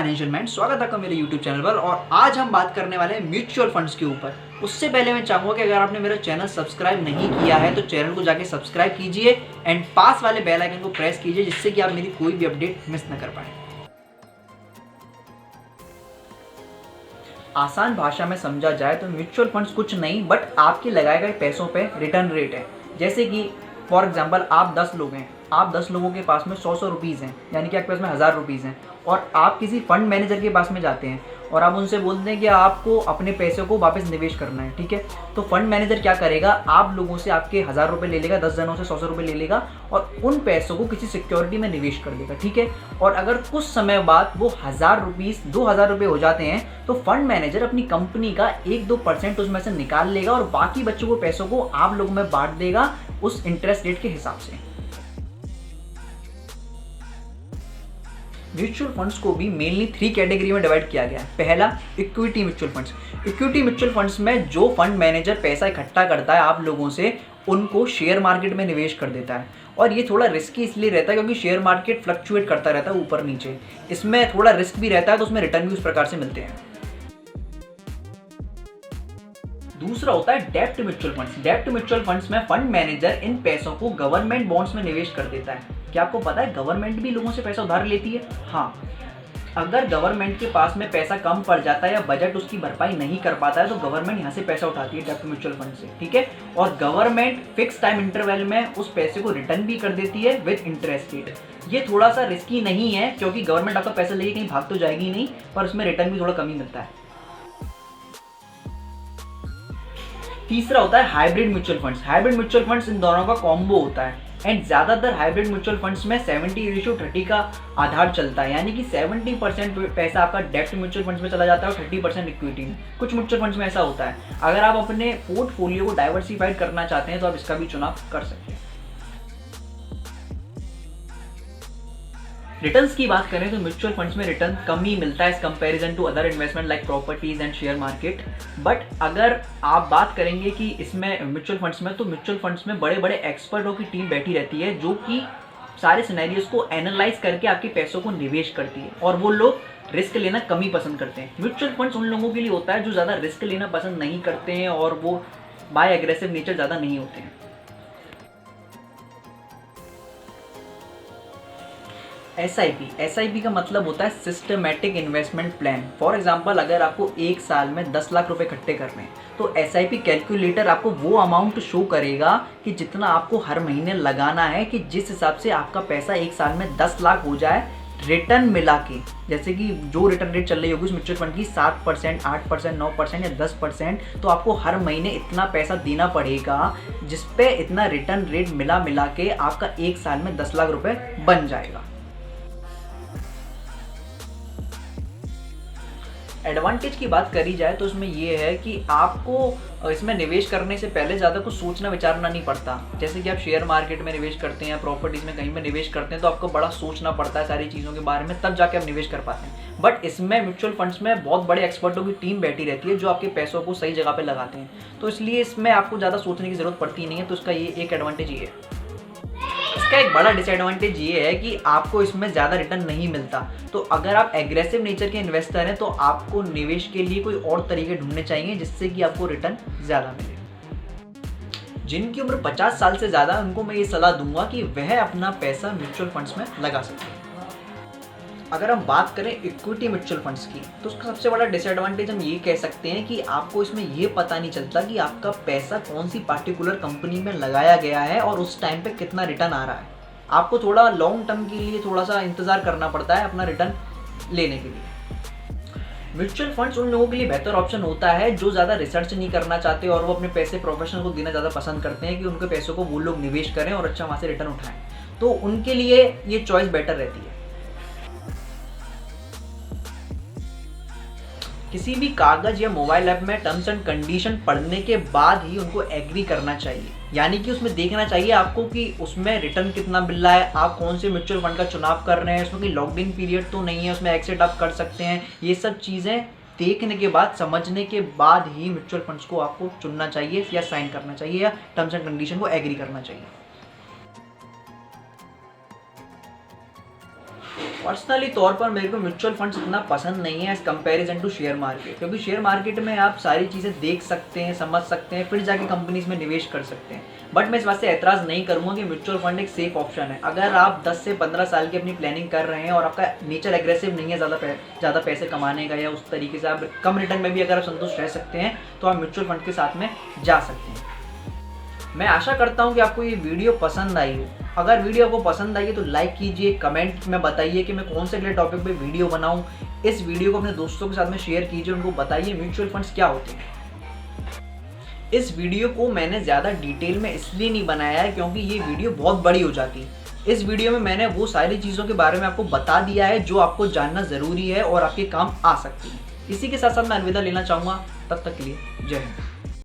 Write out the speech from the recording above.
Financial man, स्वागत है आपका मेरे यूट्यूब चैनल पर। और आज हम बात करने वाले हैं म्यूचुअल फंड्स के ऊपर। उससे पहले मैं चाहूँगा कि अगर आपने मेरा चैनल सब्सक्राइब नहीं किया है तो चैनल को जाके सब्सक्राइब कीजिए एंड पास वाले बेल आइकन को प्रेस कीजिए, जिससे कि आप मेरी कोई भी अपडेट मिस न कर पाएँ। आसान भाषा में समझा जाए तो म्यूचुअल फंड्स कुछ नहीं बट आपके लगाए गए पैसों पे रिटर्न रेट है। जैसे कि फॉर एग्जांपल आप 10 लोग हैं, आप 10 लोगों के पास में 100 रुपीज़ हैं, यानी कि आपके पास में 1000 रुपीज़ हैं, और आप किसी फंड मैनेजर के पास में जाते हैं और आप उनसे बोलते हैं कि आपको अपने पैसे को वापस निवेश करना है। ठीक है, तो फंड मैनेजर क्या करेगा, आप लोगों से आपके 1000 रुपये ले लेगा, 10 जनों से 100 रुपये ले लेगा और उन पैसों को किसी सिक्योरिटी में निवेश कर देगा। ठीक है, और अगर कुछ समय बाद वो 1000 रुपीज़ 2000 रुपये हो जाते हैं तो फंड मैनेजर अपनी कंपनी का 1-2% उसमें से निकाल लेगा और बाकी बच्चों को पैसों को आप लोगों में बांट देगा उस इंटरेस्ट रेट के हिसाब से। म्यूचुअल फंड्स को भी मेनली 3 कैटेगरी में डिवाइड किया गया है। पहला, equity mutual funds. Equity mutual funds में जो फंड मैनेजर पैसा इकट्ठा करता है आप लोगों से, उनको शेयर मार्केट में निवेश कर देता है। और ये थोड़ा रिस्की इसलिए रहता है क्योंकि शेयर मार्केट फ्लक्चुएट करता रहता है ऊपर नीचे, इसमें थोड़ा रिस्क भी रहता है, तो उसमें रिटर्न भी उस प्रकार से मिलते हैं। दूसरा होता है डेब्ट म्यूचुअल फंड्स। डेब्ट म्यूचुअल फंड्स में फंड मैनेजर इन पैसों को गवर्नमेंट बॉन्ड्स में निवेश कर देता है। क्या आपको पता है गवर्नमेंट भी लोगों से पैसा उधार लेती है? हाँ, अगर गवर्नमेंट के पास में पैसा कम पड़ जाता है या बजट उसकी भरपाई नहीं कर पाता है तो गवर्नमेंट यहाँ से पैसा उठाती है डेब्ट म्यूचुअल फंड से। ठीक है, और गवर्नमेंट फिक्स टाइम इंटरवल में उस पैसे को रिटर्न भी कर देती है विद इंटरेस्ट रेट। ये थोड़ा सा रिस्की नहीं है क्योंकि गवर्नमेंट आपका पैसा लेके कहीं भाग तो जाएगी नहीं, पर उसमें रिटर्न भी थोड़ा कम ही मिलता है। तीसरा होता है hybrid mutual funds. Hybrid mutual funds इन दोनों का कॉम्बो होता है एंड ज्यादातर हाइब्रिड म्यूचुअल फंड्स में 70:30 का आधार चलता है, यानी कि 70% पैसा आपका डेब्ट म्यूचुअल फंड्स में चला जाता है और 30% इक्विटी में। कुछ म्यूचुअल फंड्स में ऐसा होता है। अगर आप अपने पोर्टफोलियो को डाइवर्सिफाइड करना चाहते हैं तो आप इसका भी चुनाव कर सकते हैं। रिटर्न्स की बात करें तो म्यूचुअल फंड्स में रिटर्न कम ही मिलता है as comparison to other investment like properties and share market. But अगर आप बात करेंगे कि इसमें म्यूचुअल फंड्स में, तो म्यूचुअल फंड्स में बड़े बड़े एक्सपर्टों की टीम बैठी रहती है जो कि सारे सिनेरियोज को एनालाइज करके आपके पैसों को निवेश करती है, और वो लोग रिस्क लेना कम ही पसंद करते हैं। म्यूचुअल फंड्स उन लोगों के लिए होता है जो ज़्यादा रिस्क लेना पसंद नहीं करते हैं और वो बाय एग्रेसिव नेचर ज़्यादा नहीं होते हैं। SIP का मतलब होता है systematic investment plan. For example, अगर आपको एक साल में 10 लाख रुपए इकट्ठे करने हैं तो SIP कैलकुलेटर आपको वो अमाउंट शो करेगा कि जितना आपको हर महीने लगाना है, कि जिस हिसाब से आपका पैसा एक साल में 10 लाख हो जाए रिटर्न मिला के। जैसे कि जो रिटर्न रेट चल रही होगी उस म्यूचुअल फंड की 7%, 8%, 9% या 10%, तो आपको हर महीने इतना पैसा देना पड़ेगा जिसपे इतना रिटर्न रेट मिला के आपका एक साल में 10 लाख रुपए बन जाएगा। एडवांटेज की बात करी जाए तो इसमें यह है कि आपको इसमें निवेश करने से पहले ज़्यादा कुछ सोचना विचारना नहीं पड़ता। जैसे कि आप शेयर मार्केट में निवेश करते हैं या प्रॉपर्टीज़ में कहीं में निवेश करते हैं तो आपको बड़ा सोचना पड़ता है सारी चीज़ों के बारे में, तब जाके आप निवेश कर पाते हैं। बट इसमें म्यूचुअल फंड्स में बहुत बड़े एक्सपर्टों की टीम बैठी रहती है जो आपके पैसों को सही जगह पर लगाते हैं, तो इसलिए इसमें आपको ज़्यादा सोचने की ज़रूरत पड़ती नहीं है। तो इसका ये एक एडवांटेज ये है। इसका एक बड़ा डिसएडवांटेज ये है कि आपको इसमें ज़्यादा रिटर्न नहीं मिलता। तो अगर आप एग्रेसिव नेचर के इन्वेस्टर हैं तो आपको निवेश के लिए कोई और तरीके ढूंढने चाहिए जिससे कि आपको रिटर्न ज़्यादा मिले। जिनकी उम्र 50 साल से ज़्यादा, उनको मैं ये सलाह दूंगा कि वह अपना पैसा म्यूचुअल फंड्स में लगा सकते हैं। अगर हम बात करें इक्विटी म्यूचुअल फंड्स की, तो उसका सबसे बड़ा डिसएडवांटेज हम ये कह सकते हैं कि आपको इसमें ये पता नहीं चलता कि आपका पैसा कौन सी पार्टिकुलर कंपनी में लगाया गया है और उस टाइम पे कितना रिटर्न आ रहा है। आपको थोड़ा लॉन्ग टर्म के लिए थोड़ा सा इंतज़ार करना पड़ता है अपना रिटर्न लेने के लिए। म्यूचुअल फंड्स उन लोगों के लिए बेहतर ऑप्शन होता है जो ज़्यादा रिसर्च नहीं करना चाहते और वो अपने पैसे प्रोफेशनल को देना ज़्यादा पसंद करते हैं कि उनके पैसों को वो लोग निवेश करें और अच्छा वहाँ से रिटर्न उठाएं, तो उनके लिए ये चॉइस बेटर रहती है। किसी भी कागज या मोबाइल ऐप में टर्म्स एंड कंडीशन पढ़ने के बाद ही उनको एग्री करना चाहिए, यानी कि उसमें देखना चाहिए आपको कि उसमें रिटर्न कितना मिल रहा है, आप कौन से म्यूचुअल फंड का चुनाव कर रहे हैं, उसमें कोई लॉकडाउन पीरियड तो नहीं है, उसमें एक्सिट आप कर सकते हैं। ये सब चीज़ें देखने के बाद, समझने के बाद ही म्यूचुअल फंड्स को आपको चुनना चाहिए या साइन करना चाहिए या टर्म्स एंड कंडीशन को एग्री करना चाहिए। पर्सनली तौर पर मेरे को म्यूचुअल फंड्स इतना पसंद नहीं है as comparison to share market, क्योंकि शेयर मार्केट में आप सारी चीज़ें देख सकते हैं, समझ सकते हैं, फिर जाके कंपनीज में निवेश कर सकते हैं। बट मैं इस बात से एतराज़ नहीं करूँगा कि म्यूचुअल फंड एक सेफ ऑप्शन है। अगर आप 10 से 15 साल की अपनी प्लानिंग कर रहे हैं और आपका नेचर एग्रेसिव नहीं है ज़्यादा पैसे कमाने का, या उस तरीके से आप कम रिटर्न में भी अगर आप संतुष्ट रह सकते हैं, तो आप म्यूचुअल फंड के साथ में जा सकते हैं। मैं आशा करता हूँ कि आपको ये वीडियो पसंद आई हो। अगर वीडियो आपको पसंद आई है तो लाइक कीजिए, कमेंट में बताइए कि मैं कौन से अगले टॉपिक पे वीडियो बनाऊँ। इस वीडियो को अपने दोस्तों के साथ में शेयर कीजिए, उनको बताइए म्यूचुअल फंड्स क्या होते हैं। इस वीडियो को मैंने ज़्यादा डिटेल में इसलिए नहीं बनाया है क्योंकि ये वीडियो बहुत बड़ी हो जाती है। इस वीडियो में मैंने वो सारी चीज़ों के बारे में आपको बता दिया है जो आपको जानना ज़रूरी है और आपके काम आ सकती है। इसी के साथ साथ मैं अलविदा लेना चाहूँगा। तब तक के लिए जय हिंद।